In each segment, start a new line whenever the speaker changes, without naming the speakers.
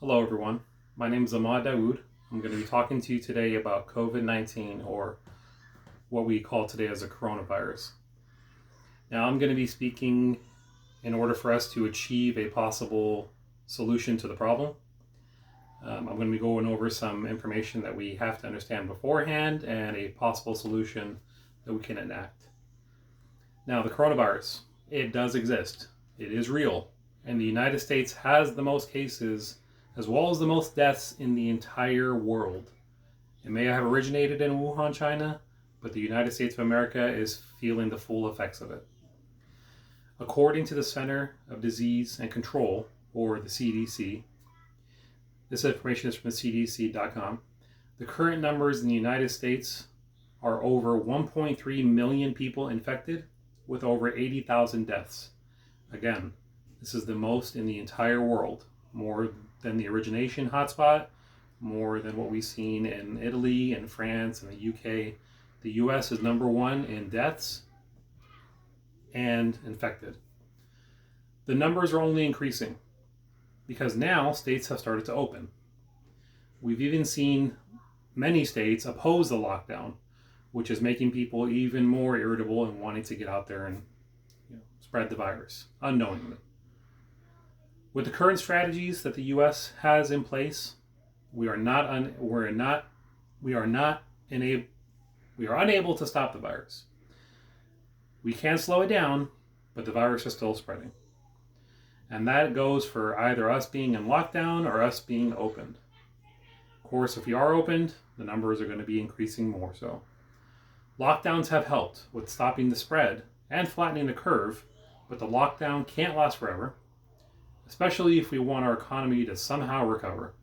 Hello everyone, my name is Ahmad Dawood. I'm going to be talking to you today about COVID-19, or what we call today as a coronavirus. Now I'm going to be speaking in order for us to achieve a possible solution to the problem. I'm going to be going over some information that we have to understand beforehand and a possible solution that we can enact. Now the coronavirus, it does exist. It is real. And the United States has the most cases as well as the most deaths in the entire world. It may have originated in Wuhan, China, but the United States of America is feeling the full effects of it. According to the Center of Disease and Control, or the CDC, this information is from the CDC.com, the current numbers in the United States are over 1.3 million people infected with over 80,000 deaths. Again, this is the most in the entire world, more than the origination hotspot, more than what we've seen in Italy and France and the UK. The US is number one in deaths and infected. The numbers are only increasing because now states have started to open. We've even seen many states oppose the lockdown, which is making people even more irritable and wanting to get out there and spread the virus unknowingly. With the current strategies that the U.S. has in place, we are unable to stop the virus. We can slow it down, but the virus is still spreading. And that goes for either us being in lockdown or us being opened. Of course, if you are opened, the numbers are going to be increasing more so. Lockdowns have helped with stopping the spread and flattening the curve, but the lockdown can't last forever, especially if we want our economy to somehow recover.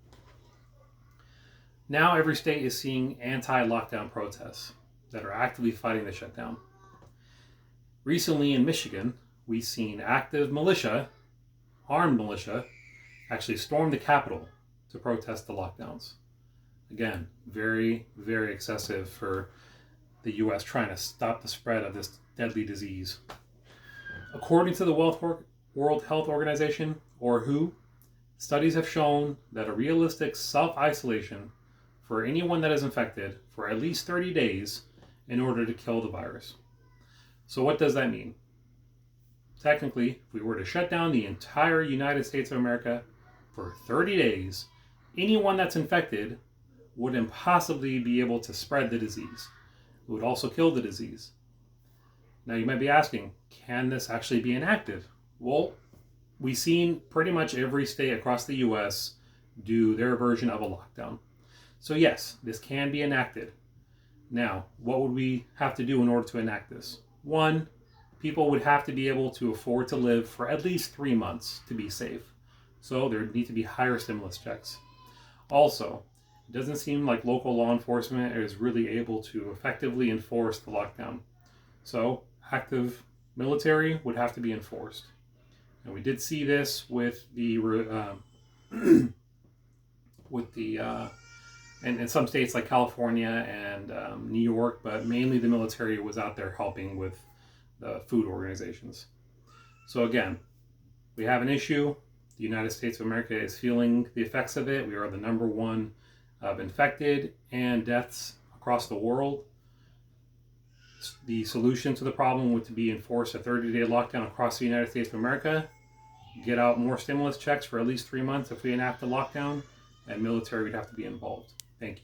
Now every state is seeing anti-lockdown protests that are actively fighting the shutdown. Recently in Michigan, we've seen active militia, armed militia, actually storm the Capitol to protest the lockdowns. Again, very, very excessive for the U.S. trying to stop the spread of this deadly disease. According to the World Health Organization, or WHO, studies have shown that a realistic self-isolation for anyone that is infected for at least 30 days in order to kill the virus. So what does that mean? Technically, if we were to shut down the entire United States of America for 30 days, anyone that's infected would impossibly be able to spread the disease. It would also kill the disease. Now you might be asking, can this actually be enacted? Well, we've seen pretty much every state across the U.S. do their version of a lockdown. So yes, this can be enacted. Now, what would we have to do in order to enact this? One, people would have to be able to afford to live for at least 3 months to be safe. So there need to be higher stimulus checks. Also, it doesn't seem like local law enforcement is really able to effectively enforce the lockdown. So active military would have to be enforced. And we did see this with and in some states like California and New York, but mainly the military was out there helping with the food organizations. So again, we have an issue. The United States of America is feeling the effects of it. We are the number one of infected and deaths across the world. The solution to the problem would be enforce a 30-day lockdown across the United States of America, get out more stimulus checks for at least 3 months if we enact a lockdown, and military would have to be involved. Thank you.